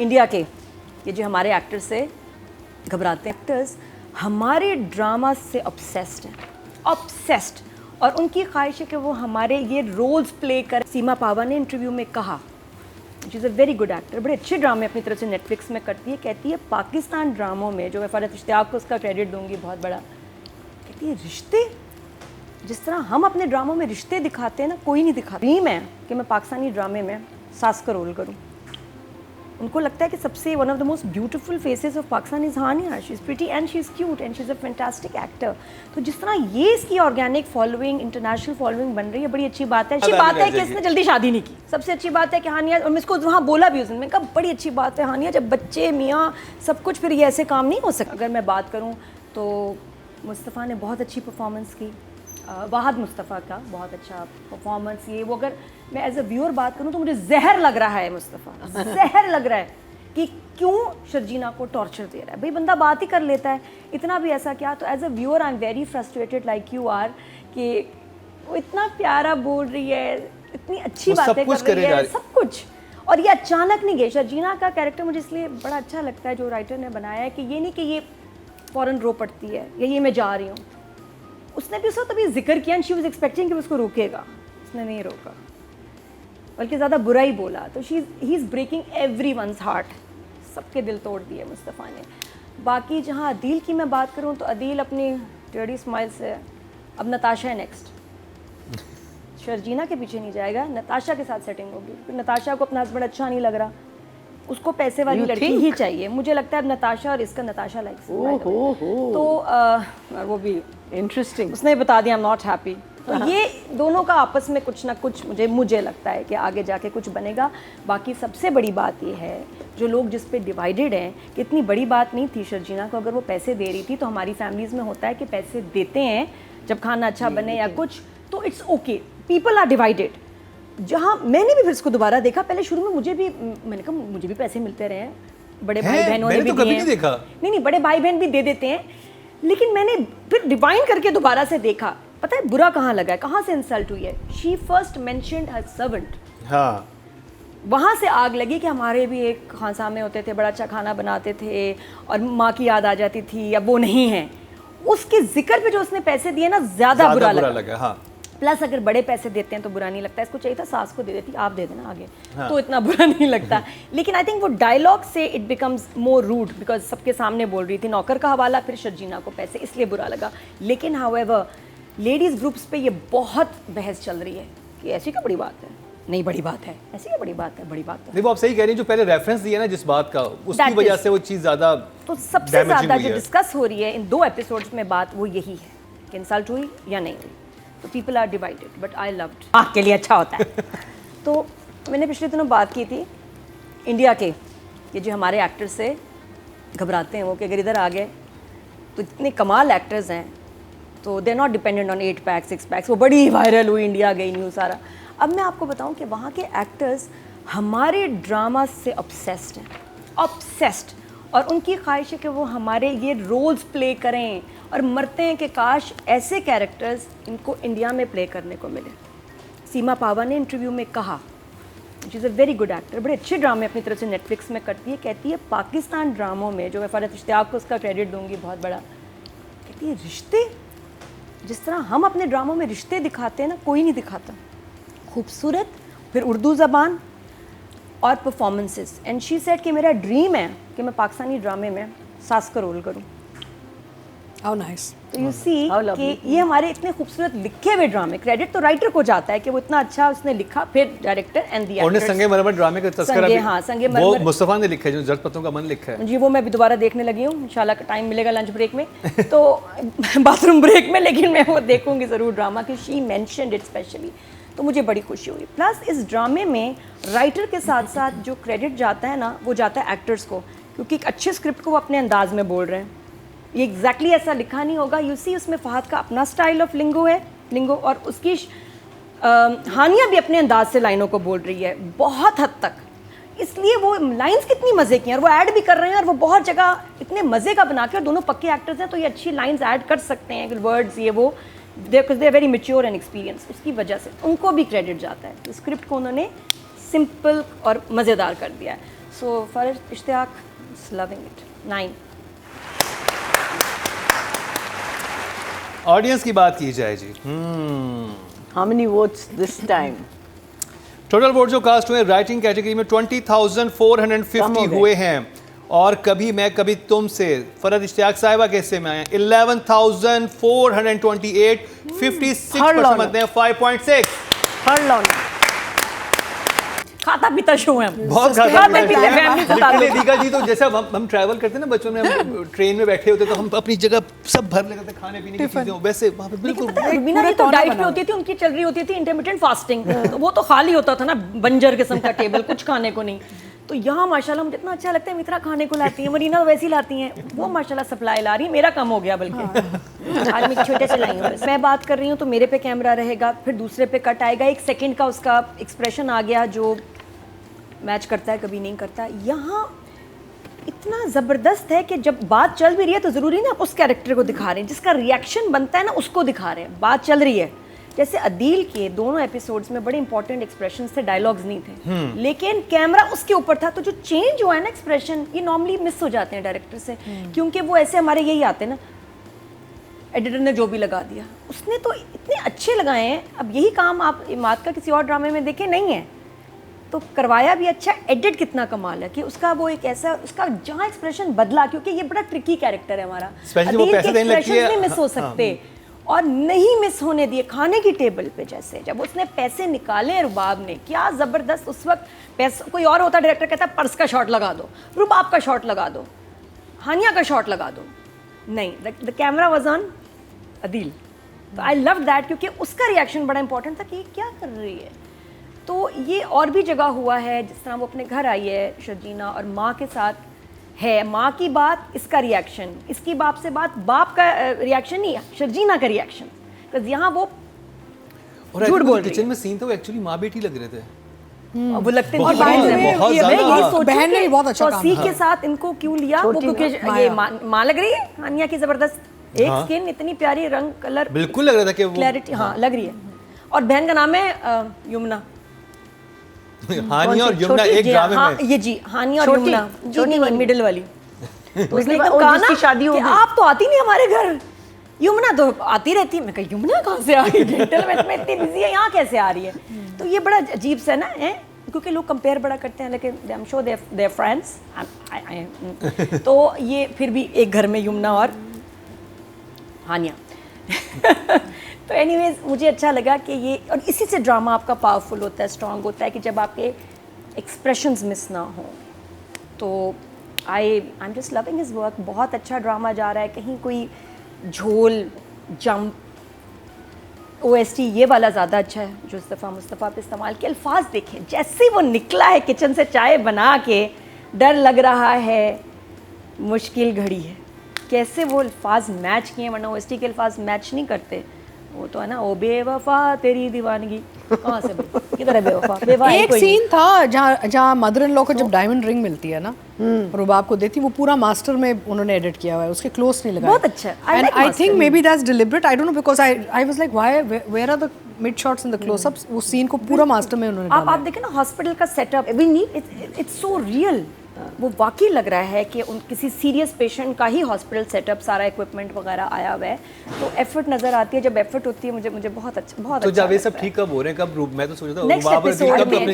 India के ये जो हमारे एक्टर्स से घबराते हैं, एक्टर्स हमारे ड्रामा से ऑब्सेस्ड हैं, ऑब्सेस्ड, और उनकी ख्वाहिश है कि वो हमारे ये रोल्स प्ले कर। सीमा पावा ने इंटरव्यू में कहा, she is a very good actor, बड़े अच्छे ड्रामे अपनी तरफ से नेटफ्लिक्स में करती है, कहती है पाकिस्तान ड्रामों में, जो मैं फरहत इश्तियाक को उसका क्रेडिट दूंगी बहुत बड़ा, कहती है रिश्ते जिस तरह हम अपने ड्रामों में रिश्ते दिखाते हैं ना, कोई नहीं दिखाता। ड्रीम है कि मैं पाकिस्तानी ड्रामे में सास का रोल करूं। उनको लगता है कि सबसे one of the most beautiful faces of Pakistan is Hania, she is pretty and she is cute and she is a fantastic actor. तो जिस तरह ये इसकी ऑर्गेनिक फॉलोइंग, इंटरनेशनल फॉलोइंग बन रही है, बड़ी अच्छी बात है। अच्छी बात है कि इसने जल्दी शादी नहीं की, सबसे अच्छी बात है कि हानिया, और मैं इसको वहाँ बोला भी उसने, मैंने कहा बड़ी अच्छी बात है हानिया, जब बच्चे मियाँ सब कुछ, फिर ये ऐसे काम नहीं हो सकता। अगर मैं बात करूँ तो मुस्तफ़ा ने बहुत अच्छी परफॉर्मेंस की, वाहद मुस्तफ़ा का बहुत अच्छा परफॉर्मेंस। ये वो अगर मैं एज अ व्यूअर बात करूँ तो मुझे जहर लग रहा है मुस्तफ़ा, जहर लग रहा है कि क्यों शर्जीना को टॉर्चर दे रहा है। भाई बंदा बात ही कर लेता है, इतना भी ऐसा क्या। तो as a viewer I am very frustrated like you are, कि वो इतना प्यारा बोल रही है, इतनी अच्छी बातें कर रही है, सब कुछ, और ये अचानक नहीं गई। शर्जीना का कैरेक्टर मुझे इसलिए बड़ा अच्छा लगता है जो राइटर ने बनाया है, कि ये नहीं कि ये फ़ौरन रो पड़ती है या ये मैं जा रही हूँ। उसने भी उसको तभी जिक्र किया एंड शी वाज एक्सपेक्टिंग कि उसको रोकेगा, उसने नहीं रोका, बल्कि ज़्यादा बुरा ही बोला। तो he is breaking everyone's heart, सबके दिल तोड़ दिए मुस्तफ़ा ने। बाकी जहाँ अदील की मैं बात करूँ तो अदील अपनी टेढ़ी स्माइल से, अब नताशा है नेक्स्ट, शर्जीना के पीछे नहीं जाएगा, नताशा के साथ सेटिंग होगी। फिर नताशा को अपना हस्बैंड अच्छा नहीं लग रहा, उसको पैसे वाली लड़की ही चाहिए। मुझे लगता है अब नताशा और इसका, नताशा लाइक्स तो वो भी इंटरेस्टिंग, उसने बता दिया आई एम नॉट हैप्पी। तो ये दोनों का आपस में कुछ ना कुछ मुझे लगता है कि आगे जाके कुछ बनेगा। बाकी सबसे बड़ी बात ये है, जो लोग जिस पे डिवाइडेड हैं, कि इतनी बड़ी बात नहीं थी शर्जीना को अगर वो पैसे दे रही थी। तो हमारी फैमिलीज़ में होता है कि पैसे देते हैं जब खाना अच्छा बने या कुछ, तो it's okay, people are divided. जहाँ मैंने भी फिर इसको दोबारा देखा, पहले शुरू में मुझे भी, मैंने कहा मुझे भी पैसे मिलते रहे हैं, बड़े भाई बहनों ने भी दिए हैं। नहीं, बड़े भाई बहन भी दे देते हैं, लेकिन मैंने फिर डिवाइन करके दोबारा से देखा, पता है बुरा कहाँ लगा है, कहाँ से इंसल्ट हुई है। She first mentioned her servant, हाँ, वहाँ से आग लगी कि हमारे भी एक खानसामे होते थे, बड़ा अच्छा खाना बनाते थे और माँ की याद आ जाती थी, अब वो नहीं है। उसके जिक्र पे जो उसने पैसे दिए ना, ज़्यादा बुरा लगा। हाँ। प्लस अगर बड़े पैसे देते हैं तो बुरा नहीं लगता, इसको चाहिए था सास को दे देती, आप दे देना आगे, हाँ, तो इतना बुरा नहीं लगता। लेकिन आई थिंक वो डायलॉग से it becomes more rude, because सबके सामने बोल रही थी, नौकर का हवाला, फिर शर्जीना को पैसे, इसलिए बुरा लगा। लेकिन हाउएवर लेडीज़ ग्रुप्स पे ये बहुत बहस चल रही है कि ऐसी क्या बड़ी बात है, नहीं बड़ी बात है, ऐसी क्या बड़ी बात है, बड़ी बात है। नहीं, वो आप सही कह रही हैं, जो पहले रेफरेंस दिया ना जिस बात का, उसकी वजह से वो चीज़ ज़्यादा, तो सबसे ज़्यादा जो डिस्कस हो रही है इन 2 एपिसोड्स में बात, वो यही है कि इंसल्ट हुई या नहीं हुई। तो people are divided, but I loved, आँख के लिए अच्छा होता है। तो मैंने पिछले दिनों बात की थी इंडिया के ये जो हमारे एक्टर्स से घबराते हैं वो, कि अगर इधर आ गए तो इतने कमाल एक्टर्स हैं, तो they are not dependent on 8 packs 6 packs. वो बड़ी वायरल हुई, इंडिया गई न्यूज़ सारा। अब मैं आपको बताऊं कि वहाँ के एक्टर्स हमारे ड्रामा से ऑब्सेस्ड हैं, ऑब्सेस्ड, और उनकी ख्वाहिश है कि वो हमारे ये रोल्स प्ले करें, और मरते हैं कि काश ऐसे कैरेक्टर्स इनको इंडिया में प्ले करने को मिले। सीमा पावा ने इंटरव्यू में कहा, she is a very good actor, बड़े अच्छे ड्रामे अपनी तरफ से नेटफ्लिक्स में करती है, कहती है पाकिस्तान ड्रामों में, जो मैं फरहत इश्तियाक को उसका क्रेडिट दूंगी बहुत बड़ा, कहती है रिश्ते जिस तरह हम अपने ड्रामों में रिश्ते दिखाते हैं ना, कोई नहीं दिखाता। खूबसूरत, फिर उर्दू ज़बान और परफॉर्मेंसेस। एंड शी सेड कि मेरा ड्रीम है कि मैं पाकिस्तानी ड्रामे में सास का रोल करूं। How nice. तो यू सी कि ये हमारे इतने खूबसूरत लिखे हुए ड्रामे, क्रेडिट तो राइटर को जाता है कि वो इतना अच्छा उसने लिखा, फिर डायरेक्टर एंड द एक्टर्स। संगे मरमर ड्रामे का तस्करा भी, हाँ, संगे मरमर वो मुस्तफ़ा ने लिखा है, जो जर्द पत्तों का मन लिखा है जी, वो मैं भी दोबारा देखने लगी हूँ, इंशाल्लाह टाइम मिलेगा लंच ब्रेक में तो बाथरूम ब्रेक में, लेकिन मैं वो देखूंगी ज़रूर ड्रामा, कि शी मेंशन्ड इट स्पेशली, तो मुझे बड़ी खुशी हुई। प्लस इस ड्रामे में राइटर के साथ साथ जो क्रेडिट जाता है ना, वो जाता है एक्टर्स को, क्योंकि एक अच्छे स्क्रिप्ट को वो अपने अंदाज में बोल रहे हैं। ये एग्जैक्टली ऐसा लिखा नहीं होगा। यू सी उसमें फहद का अपना स्टाइल ऑफ लिंगो है, और उसकी हानिया भी अपने अंदाज से लाइनों को बोल रही है बहुत हद तक, इसलिए वो लाइंस कितनी मज़े की हैं, और वो ऐड भी कर रहे हैं, और वो बहुत जगह इतने मज़े का बना के, और दोनों पक्के एक्टर्स हैं तो ये अच्छी लाइंस ऐड कर सकते हैं, वर्ड्स ये वो, they are very mature and experience, उसकी वजह से उनको भी क्रेडिट जाता है। तो स्क्रिप्ट को उन्होंने सिंपल और मज़ेदार कर दिया है। So Faraj Ishtiyaq is loving it. 9. Audience की बात की जाए जी। How many votes this time? Total vote जो कास्ट हुए राइटिंग कैटेगरी में 20,450 हुए हैं और कभी मैं कभी तुम से फरहत इश्तियाक साहिबा कैसे में आए 11,428 56% बनते हैं 5.6 हर लॉन खाता पीता शो है हम। बहुत खाते पीते फैमिली के साथ। लिटरली दीका जी तो जैसे हम ट्रैवल करते हैं ना बचपन में हम ट्रेन में बैठे होते तो हम अपनी जगह सब भर लेते थे खाने पीने की चीजें वैसे वहाँ पे बिल्कुल रुबीना की तो डाइट पे होती थी, उनकी चल रही होती थी इंटरमिटेंट फास्टिंग, तो वो तो खाली होता था ना बंजर किस्म का टेबल, कुछ खाने को नहीं। तो यहाँ माशाल्लाह मुझे इतना अच्छा लगता है, मित्रा खाने को लाती है, मरीना वैसी लाती हैं, वो माशाल्लाह सप्लाई ला रही है, मेरा कम हो गया बल्कि आज मैं छोटे से लाई हूँ। मैं बात कर रही हूँ तो मेरे पे कैमरा रहेगा, फिर दूसरे पे कट आएगा, 1 सेकंड का उसका एक्सप्रेशन आ गया जो मैच करता है कभी नहीं करता। यहाँ इतना ज़बरदस्त है कि जब बात चल भी रही है तो ज़रूरी ना आप उस कैरेक्टर को दिखा रहे हैं, जिसका रिएक्शन बनता है ना उसको दिखा रहे हैं। बात चल रही है, जैसे अदील के दोनों एपिसोड्स में बड़े इंपॉर्टेंट एक्सप्रेशंस थे, डायलॉग्स नहीं थे, लेकिन कैमरा उसके ऊपर था, तो जो चेंज हुआ है ना एक्सप्रेशन, ये नॉर्मली मिस हो जाते हैं डायरेक्टर से, क्योंकि वो ऐसे हमारे यही आते हैं ना, एडिटर ने जो भी लगा दिया, उसने तो इतने अच्छे लगाए हैं। अब यही काम आप इमाद का किसी और ड्रामे में देखे नहीं है, तो करवाया भी अच्छा, एडिट कितना कमाल है कि उसका वो एक ऐसा उसका जहाँ एक्सप्रेशन बदला, क्योंकि ये बड़ा ट्रिकी कैरेक्टर है हमारा, वो पैसे देने लगती है, नहीं मिस हो सकते और नहीं मिस होने दिए। खाने की टेबल पे जैसे जब उसने पैसे निकाले रुबाब ने, क्या ज़बरदस्त उस वक्त पैसा, कोई और होता डायरेक्टर कहता पर्स का शॉट लगा दो, रुबाब का शॉट लगा दो, हानिया का शॉट लगा दो, नहीं, the camera was on Adeel. तो आई लव दैट, क्योंकि उसका रिएक्शन बड़ा इंपॉर्टेंट था कि ये क्या कर रही है। तो ये और भी जगह हुआ है, जिस तरह वो अपने घर आई है शर्जीना और माँ के साथ है, माँ की बात, इसका रिएक्शन, इसकी बाप से बात, बाप का रिएक्शन नहीं, शर्जीना का रिएक्शन, बिकॉज यहाँ वो झूठ बोल रही किचन में सीन था वो एक्चुअली माँ बेटी लग रहे थे, वो लगते बहुत थे। बहुत मैं ज़्यादा। ये सोचूं बहन ने कि भी बहुत अच्छा काम तौसीफ किया। के साथ इनको क्यों लिया, वो क्योंकि ये माँ लग रही है हानिया की ज़बरदस्त, एक स्किन इतनी प्यारी, रंग कलर बिल्कुल लग रहा था कि वो क्लैरिटी, हाँ लग रही है। और बहन का नाम है यमुना, हानिया और यमुना एक ड्रामे में, ये जी हानिया और यमुना, छोटी वाली मिडिल वाली। तो उसने वो एकदम कहा जिसकी ना शादी हो कि गई। आप तो आती नहीं हमारे घर, यमुना तो आती रहती है। मैं कहा यमुना कहाँ से आ गई, डेंटल में इतनी बिजी है, यहाँ कैसे आ रही है। तो ये बड़ा अजीब सा ना है, क्योंकि लोग कंपेयर बड़ा करते हैं, लेकिन I am sure they are friends. तो ये फिर भी एक घर में यमुना और हानिया। तो एनीवेज मुझे अच्छा लगा कि ये, और इसी से ड्रामा आपका पावरफुल होता है, स्ट्रॉन्ग होता है, कि जब आपके एक्सप्रेशंस मिस ना हो। तो I am just loving his work, बहुत अच्छा ड्रामा जा रहा है, कहीं कोई झोल जंप OST ये वाला ज़्यादा अच्छा है जो मुस्तफ़ा पे इस्तेमाल किया। अल्फाज देखें, जैसे वो निकला है किचन से चाय बना के, डर लग रहा है, मुश्किल घड़ी है, कैसे वो अल्फाज मैच किए, वरना OST के अल्फाज मैच नहीं करते। वो तो है ना, ओ बेवफा तेरी दीवानगी, कहाँ से किधर है बेवफा, बेवफा एक सीन था जहाँ मदर इन लॉ को जब डायमंड रिंग मिलती है ना, रुबाब को देती, वो पूरा मास्टर में उन्होंने एडिट किया हुआ है, उसके क्लोज नहीं लगाया। बहुत अच्छा, and I think maybe that's deliberate, I don't know, because I was like why where are the mid shots in the close ups, वो सीन को पूरा मास्टर में उन्होंने डाला। आप देखें ना हॉस्पिटल का setup, we need, it's so real, वो वाकई लग रहा है कि उन किसी सीरियस पेशेंट का ही हॉस्पिटल सेटअप, सारा इक्विपमेंट वगैरह आया हुआ है, तो एफर्ट नजर आती है। जब एफर्ट होती है मुझे बहुत अच्छा, बहुत तो अच्छा जब ये सब लगता है। ठीक कब हो रहे हैं, कब रूप, मैं तो सोच रहा नेक्स्ट हूँ अपने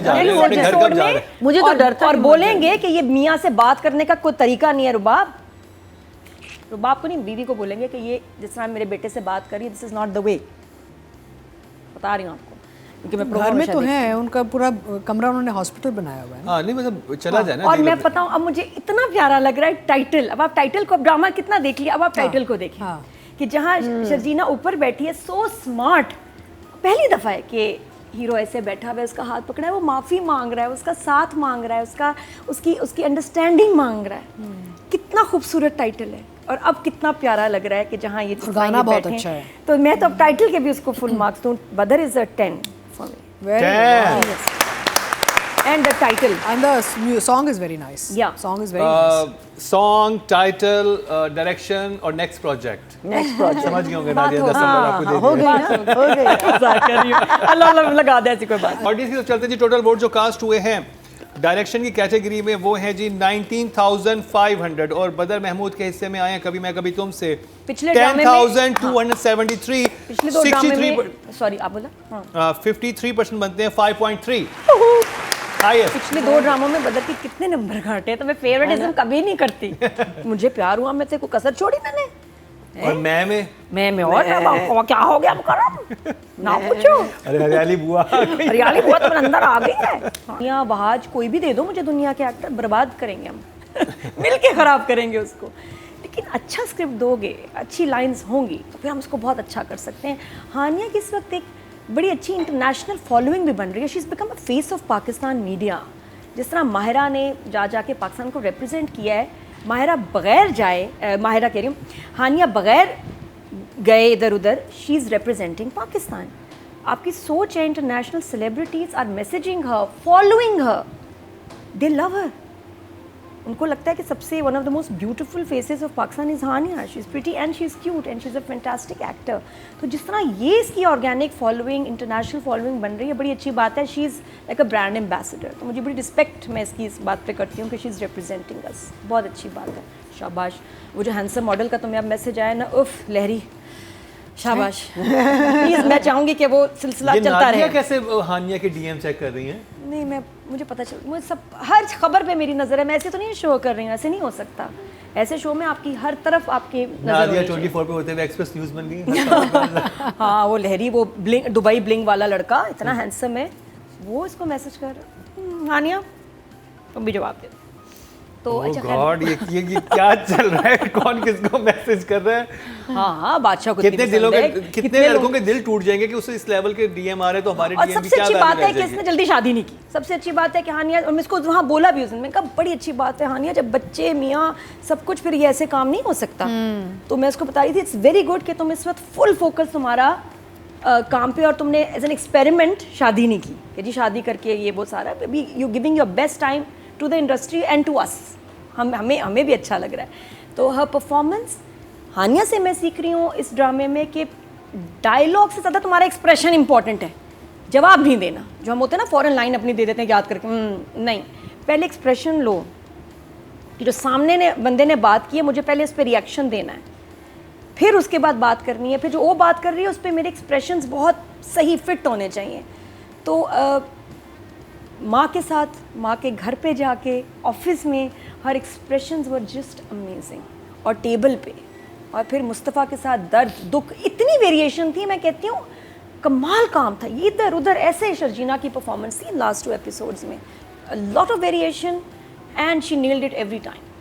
जा रहे हैं, अपने घर कब जा रहे हैं, मुझे तो डर था और कि बोलेंगे कि ये मियाँ से बात करने का कोई तरीका नहीं है, रुबाब को नहीं, बीवी को बोलेंगे कि ये जिस तरह मेरे बेटे से बात करी, this is not the way, बता रही हूँ आपको, क्योंकि मैं घर में तो है, उनका पूरा कमरा उन्होंने हॉस्पिटल बनाया हुआ है। हाँ नहीं मतलब चला जाए ना। और मैं बताऊं, अब मुझे इतना प्यारा लग रहा है टाइटल, अब आप टाइटल को, अब ड्रामा कितना देख लिया, अब आप टाइटल को देखिए, कि जहाँ शर्जीना ऊपर बैठी है, सो स्मार्ट, पहली दफा है कि हीरो ऐसे बैठा हुआ है, उसका हाथ पकड़ा है, वो माफ़ी मांग रहा है, उसका साथ मांग रहा है, उसकी अंडरस्टैंडिंग मांग रहा है। कितना खूबसूरत टाइटल है, और अब कितना प्यारा लग रहा है कि जहाँ ये गाना बहुत अच्छा है। तो मैं तो अब टाइटल के भी उसको फुल मार्क्स दूँ। बदर is a 10 for me, and the title and the song is very nice. Yeah, song is very nice. Song, title, direction और नेक्स्ट प्रोजेक्ट समझ गए होंगे नादिया, 10 नंबर आपको दे हो गई दिए। ना, हो गई। अल्लाह लगा दे ऐसी कोई बात। ऑडियंस की तरफ चलते जी, टोटल वोट जो कास्ट हुए हैं डायरेक्शन की कैटेगरी में वो है जी 19,500 और बदर महमूद के हिस्से में आए हैं कभी मैं कभी तुमसे पिछले ड्रामे में 10,273 पिछले 2 ड्रामे में सॉरी आप बोला हाँ 53% बनते हैं 5.3 हाईएस्ट। पिछले 2 ड्रामों में बदर के कितने नंबर घाटे हैं तो मैं फेवरेटिज्म कभी नहीं करती मुझे प्यार हुआ में से कोई कसर छोड़ी मैंने और मैं और ड्रामा क्या हो गया अब करम ना पूछो अरे हरियाली बुआ हरियाली बहुत तो अंदर आ गई है यहाँ बहाज कोई भी दे दो मुझे दुनिया के एक्टर बर्बाद करेंगे हम मिलके खराब करेंगे उसको लेकिन अच्छा स्क्रिप्ट दोगे अच्छी लाइंस होंगी तो फिर हम उसको बहुत अच्छा कर सकते हैं। हानिया की इस वक्त एक बड़ी अच्छी इंटरनेशनल फॉलोइंग भी बन रही है। She is become a face of Pakistan media. जिस तरह माहिरा ने जाके पाकिस्तान को रिप्रेजेंट किया है, माहिरा बगैर जाए माहिरा कह रही हूँ हानिया बगैर गए इधर उधर शी इज़ रिप्रेजेंटिंग पाकिस्तान। आपकी सोच है international celebrities are messaging her following her they love her. उनको लगता है कि सबसे one of the most beautiful faces of Pakistan is Hania. She is pretty and she is cute and she is a fantastic actor. तो जिस तरह ये इसकी ऑर्गेनिक फॉलोइंग इंटरनेशनल फॉलोइंग बन रही है बड़ी अच्छी बात है। She is like a brand ambassador. तो मुझे बड़ी रिस्पेक्ट मैं इसकी इस बात पे करती हूँ कि शी इज़ रिप्रेजेंटिंग अस। बहुत अच्छी बात है, शाबाश। वो जो हैंडसम मॉडल का तुम्हें अब मैसेज आया ना, उफ लहरी, शाबाश। प्लीज़ मैं चाहूँगी कि वो सिलसिला चलता रहे। कैसे हानिया के डीएम चेक कर रही हैं? नहीं मुझे पता चल, मुझे सब हर खबर पे मेरी नज़र है। मैं ऐसे तो नहीं शो कर रही हूँ, ऐसे नहीं हो सकता। ऐसे शो में आपकी हर तरफ आपकी नादिया 24 पे होते हुए एक्सप्रेस न्यूज़ बन गई। हाँ वो लहरी, वो ब्लिंग दुबई ब्लिंग वाला लड़का इतना हैंडसम है, वो इसको मैसेज कर रहा। हानिया तुम भी जवाब दे। तो अच्छा गॉड ये क्या चल रहा है? कौन किसको मैसेज कर रहा है? हाँ बादशाह को कितने दिलों के कितने लड़कों के दिल टूट जाएंगे कि उसे इस लेवल के डीएम आ रहे तो हमारे और डीएम सबसे अच्छी बात है कि इसने जल्दी शादी नहीं की। सबसे अच्छी बात है कि हानिया, और मैं इसको वहाँ बोला भी उसने, मैं कहा बड़ी अच्छी बात है हानिया, जब बच्चे मियाँ सब कुछ फिर ये ऐसे काम नहीं हो सकता। तो मैं उसको बता रही थी इट्स वेरी गुड कि तुम इस वक्त फुल फोकस तुम्हारा काम पे और तुमने एज एन एक्सपेरिमेंट शादी नहीं की कि जी शादी करके ये वो सारा, you giving your best time to the industry and to us. हमें भी अच्छा लग रहा है। तो हर परफॉर्मेंस, हानिया से मैं सीख रही हूँ इस ड्रामे में कि डायलॉग से ज़्यादा तुम्हारा एक्सप्रेशन इंपॉर्टेंट है। जवाब नहीं देना, जो हम होते हैं ना फ़ौरन लाइन अपनी दे देते हैं याद करके, नहीं, पहले एक्सप्रेशन लो कि जो सामने ने बंदे ने बात की है मुझे पहले उस पर रिएक्शन देना है, फिर उसके बाद बात करनी है, फिर जो वो बात कर रही है उस पर मेरे एक्सप्रेशंस बहुत सही फिट होने चाहिए। तो माँ के साथ, माँ के घर पे जाके, ऑफिस में, हर एक्सप्रेशंस वर जस्ट अमेजिंग। और टेबल पे, और फिर मुस्तफ़ा के साथ दर्द दुख, इतनी वेरिएशन थी, मैं कहती हूँ कमाल काम था। ये इधर उधर ऐसे शर्जीना की परफॉर्मेंस थी लास्ट 2 एपिसोड्स में, lot of variation and she nailed it every time.